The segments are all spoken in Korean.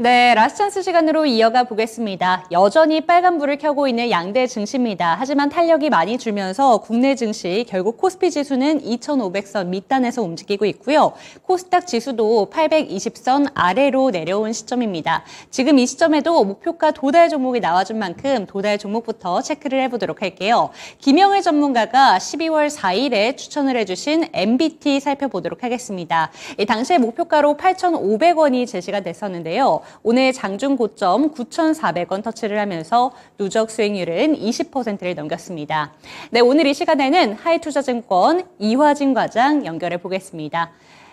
네, 라스찬스 시간으로 이어가 보겠습니다. 여전히 빨간불을 켜고 있는 양대 증시입니다. 하지만 탄력이 많이 줄면서 국내 증시 결국 코스피 지수는 2,500선 밑단에서 움직이고 있고요. 코스닥 지수도 820선 아래로 내려온 시점입니다. 지금 이 시점에도 목표가 도달 종목이 나와준 만큼 도달 종목부터 체크를 해보도록 할게요. 김영일 전문가가 12월 4일에 추천을 해주신 MBT 살펴보도록 하겠습니다. 당시에 목표가로 8,500원이 제시가 됐었는데요. 오늘 장중 고점 9,400원 터치를 하면서 누적 수익률은 20%를 넘겼습니다. 네, 오늘 이 시간에는 하이투자증권 이화진 과장 연결해 보겠습니다.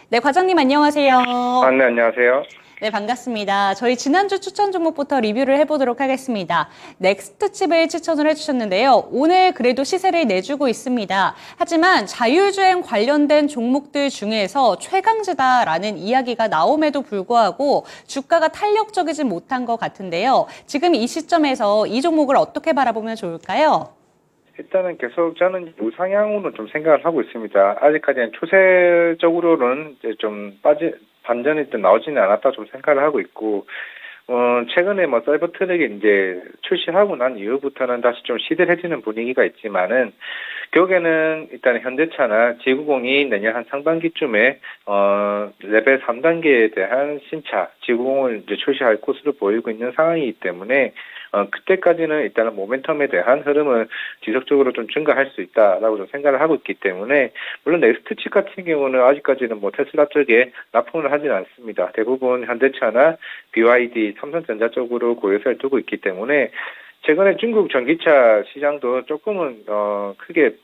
네, 과장님 안녕하세요. 네, 안녕하세요. 네, 반갑습니다. 저희 지난주 추천 종목부터 리뷰를 해보도록 하겠습니다. 넥스트칩을 추천을 해주셨는데요. 오늘 그래도 시세를 내주고 있습니다. 하지만 자율주행 관련된 종목들 중에서 최강주다라는 이야기가 나옴에도 불구하고 주가가 탄력적이지 못한 것 같은데요. 지금 이 시점에서 이 종목을 어떻게 바라보면 좋을까요? 일단은 계속 저는 우상향으로 좀 생각을 하고 있습니다. 아직까지는 추세적으로는 이제 좀 반전이 또 나오지는 않았다 좀 생각을 하고 있고, 최근에 사이버 트랙이 이제 출시하고 난 이후부터는 다시 좀 시들해지는 분위기가 있지만은, 결국에는 일단 현대차나 G90이 내년 한 상반기쯤에, 레벨 3단계에 대한 신차 G90을 이제 출시할 것으로 보이고 있는 상황이기 때문에, 그때까지는 일단은 모멘텀에 대한 흐름은 지속적으로 좀 증가할 수 있다라고 좀 생각을 하고 있기 때문에, 물론 넥스트칩 같은 경우는 아직까지는 테슬라 쪽에 납품을 하지는 않습니다. 대부분 현대차나 BYD, 삼성전자 쪽으로 고려사를 두고 있기 때문에, 최근에 중국 전기차 시장도 조금은 크게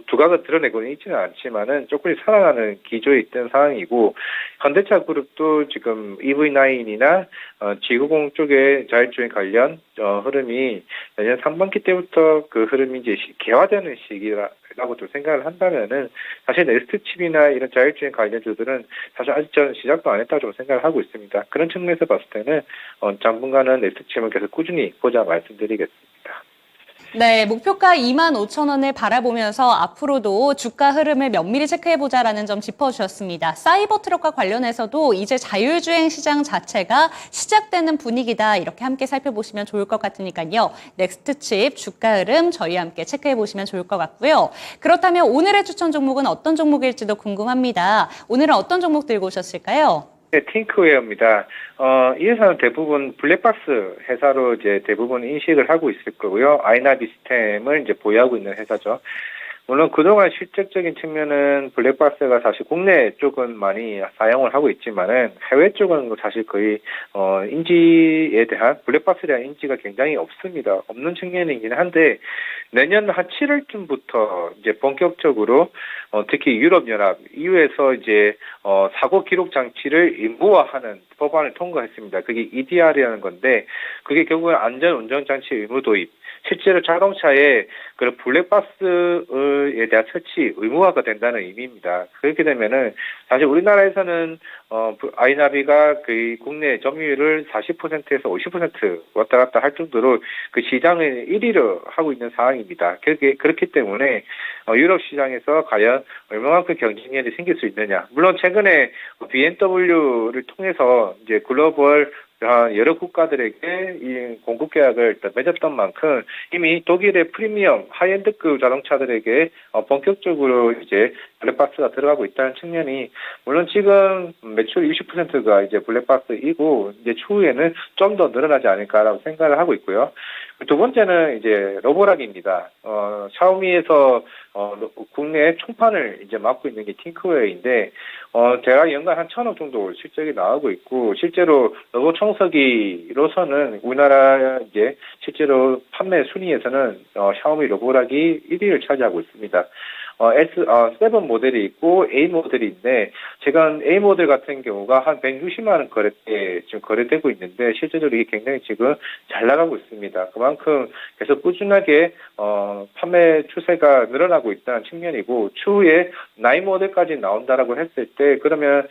두각을 드러내고는 있지는 않지만은 조금 살아나는 기조에 있던 상황이고, 현대차 그룹도 지금 EV9이나 G90 쪽의 자율주행 관련 흐름이 내년 상반기 때부터 그 흐름이 이제 개화되는 시기라고 좀 생각을 한다면은, 사실 넥스트칩이나 이런 자율주행 관련주들은 사실 아직 저는 시작도 안 했다고 좀 생각을 하고 있습니다. 그런 측면에서 봤을 때는 당분간은 넥스트칩을 계속 꾸준히 보자 말씀드리겠습니다. 네, 목표가 25,000원을 바라보면서 앞으로도 주가 흐름을 면밀히 체크해보자라는 점 짚어주셨습니다. 사이버 트럭과 관련해서도 이제 자율주행 시장 자체가 시작되는 분위기다. 이렇게 함께 살펴보시면 좋을 것 같으니까요. 넥스트칩 주가 흐름 저희와 함께 체크해보시면 좋을 것 같고요. 그렇다면 오늘의 추천 종목은 어떤 종목일지도 궁금합니다. 오늘은 어떤 종목 들고 오셨을까요? 네, 팅크웨어입니다. 이 회사는 대부분 블랙박스 회사로 이제 대부분 인식을 하고 있을 거고요. 아이나비 시스템을 이제 보유하고 있는 회사죠. 물론 그동안 실질적인 측면은 블랙박스가 사실 국내 쪽은 많이 사용을 하고 있지만은 해외 쪽은 사실 거의 인지에 대한 블랙박스에 대한 인지가 굉장히 없습니다. 없는 측면이긴 한데, 내년 한 7월쯤부터 이제 본격적으로 특히 유럽연합 EU에서 이제 사고 기록 장치를 의무화하는 법안을 통과했습니다. 그게 EDR이라는 건데, 그게 결국은 안전 운전 장치 의무 도입, 실제로 자동차에 그런 블랙박스에 대한 설치 의무화가 된다는 의미입니다. 그렇게 되면은 사실 우리나라에서는 아이나비가 그 국내 점유율을 40%에서 50% 왔다 갔다 할 정도로 그 시장의 1위를 하고 있는 상황입니다. 그렇기 때문에 유럽 시장에서 과연 얼마만큼 경쟁력이 생길 수 있느냐. 물론 최근에 BMW를 통해서 이제 글로벌 여러 국가들에게 이 공급 계약을 맺었던 만큼 이미 독일의 프리미엄 하이엔드급 자동차들에게 본격적으로 이제 블랙박스가 들어가고 있다는 측면이, 물론 지금 매출 60%가 이제 블랙박스이고 이제 추후에는 좀 더 늘어나지 않을까라고 생각을 하고 있고요. 두 번째는 이제 로보락입니다. 샤오미에서 국내 총판을 이제 맡고 있는 게 팅크웨어인데, 대략 연간 한 1,000억 정도 실적이 나오고 있고, 실제로 로봇 청소기로서는 우리나라 이제 실제로 판매 순위에서는 샤오미 로보락이 1위를 차지하고 있습니다. S7 모델이 있고 A 모델인데, 제가 A 모델 같은 경우가 한 160만 원 거래대 지금 거래되고 있는데, 실제적으로 이게 굉장히 지금 잘 나가고 있습니다. 그만큼 계속 꾸준하게 판매 추세가 늘어나고 있다는 측면이고, 추후에 9 모델까지 나온다라고 했을 때, 그러면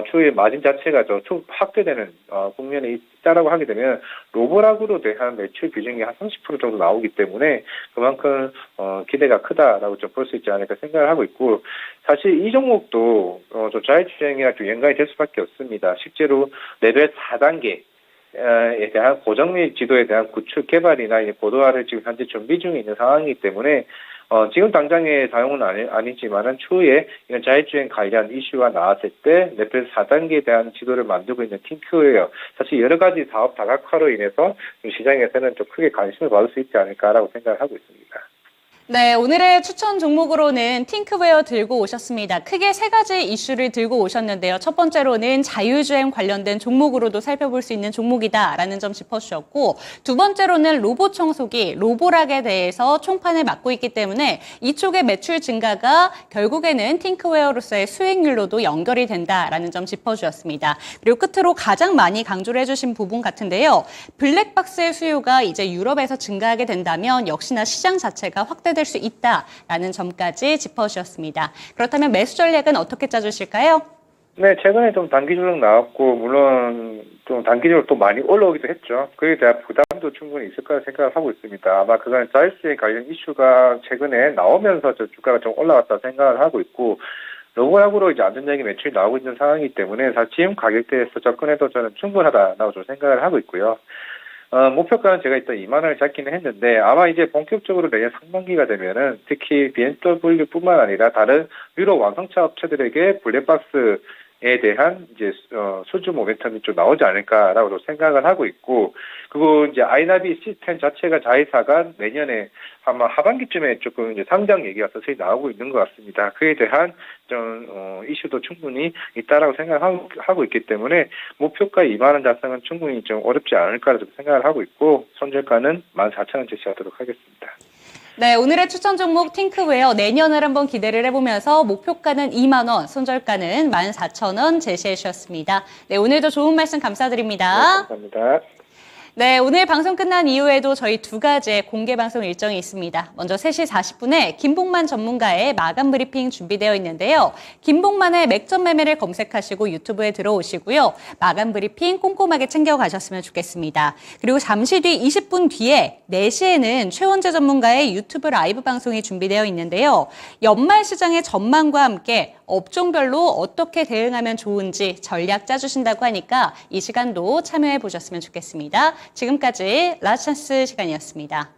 추후에 마진 자체가 확대되는 국면에 있다라고 하게 되면 로보락으로 대한 매출 비중이 한 30% 정도 나오기 때문에 그만큼 기대가 크다라고 좀 볼 수 있지 않을까 생각을 하고 있고, 사실 이 종목도 좀 자율주행이랑 좀 연관이 될 수밖에 없습니다. 실제로 레벨 4단계 에 대한 고정밀 지도에 대한 구축 개발이나 고도화를 지금 현재 준비 중에 있는 상황이기 때문에 지금 당장의 사용은 아니지만은 추후에 이런 자율주행 관련 이슈가 나왔을 때 레벨 4단계에 대한 지도를 만들고 있는 틴크웨어, 사실 여러 가지 사업 다각화로 인해서 시장에서는 좀 크게 관심을 받을 수 있지 않을까라고 생각을 하고 있습니다. 네, 오늘의 추천 종목으로는 틴크웨어 들고 오셨습니다. 크게 세 가지 이슈를 들고 오셨는데요. 첫 번째로는 자율주행 관련된 종목으로도 살펴볼 수 있는 종목이다라는 점 짚어주셨고, 두 번째로는 로봇 청소기, 로보락에 대해서 총판을 맡고 있기 때문에 이쪽의 매출 증가가 결국에는 틴크웨어로서의 수익률로도 연결이 된다라는 점 짚어주셨습니다. 그리고 끝으로 가장 많이 강조를 해주신 부분 같은데요. 블랙박스의 수요가 이제 유럽에서 증가하게 된다면 역시나 시장 자체가 확대 될 수 있다라는 점까지 짚어주셨습니다. 그렇다면 매수 전략은 어떻게 짜주실까요? 네, 최근에 좀 단기 조정 나왔고, 물론 좀 단기적으로 또 많이 올라오기도 했죠. 그에 대한 부담도 충분히 있을 거라 생각을 하고 있습니다. 아마 그건 자율주행 관련 이슈가 최근에 나오면서 주가가 좀 올라갔다 생각을 하고 있고, 로보락으로 이제 안전장애 매출이 나오고 있는 상황이기 때문에 사실 지금 가격대에서 접근해도 저는 충분하다라고 좀 생각을 하고 있고요. 목표가는 제가 일단 2만 원을 잡기는 했는데, 아마 이제 본격적으로 내년 상반기가 되면은 특히 BMW뿐만 아니라 다른 유럽 완성차 업체들에게 블랙박스에 대한 이제 수주 모멘텀이 좀 나오지 않을까라고 생각을 하고 있고, 그리고 이제 아이나비 시스템 자체가 자회사가 내년에 아마 하반기쯤에 조금 이제 상장 얘기가 서서히 나오고 있는 것 같습니다. 그에 대한 좀 이슈도 충분히 있다라고 생각하고 있기 때문에 목표가 2만 원 달성은 충분히 좀 어렵지 않을까라고 생각을 하고 있고, 손절가는 14,000원 제시하도록 하겠습니다. 네, 오늘의 추천 종목 틴크웨어 내년을 한번 기대를 해보면서 목표가는 2만 원, 손절가는 14,000원 제시해 주셨습니다. 네, 오늘도 좋은 말씀 감사드립니다. 네, 감사합니다. 네, 오늘 방송 끝난 이후에도 저희 두 가지의 공개 방송 일정이 있습니다. 먼저 3시 40분에 김봉만 전문가의 마감 브리핑 준비되어 있는데요. 김봉만의 맥점 매매를 검색하시고 유튜브에 들어오시고요. 마감 브리핑 꼼꼼하게 챙겨가셨으면 좋겠습니다. 그리고 잠시 뒤 20분 뒤에 4시에는 최원재 전문가의 유튜브 라이브 방송이 준비되어 있는데요. 연말 시장의 전망과 함께 업종별로 어떻게 대응하면 좋은지 전략 짜주신다고 하니까 이 시간도 참여해 보셨으면 좋겠습니다. 지금까지 라찬스 시간이었습니다.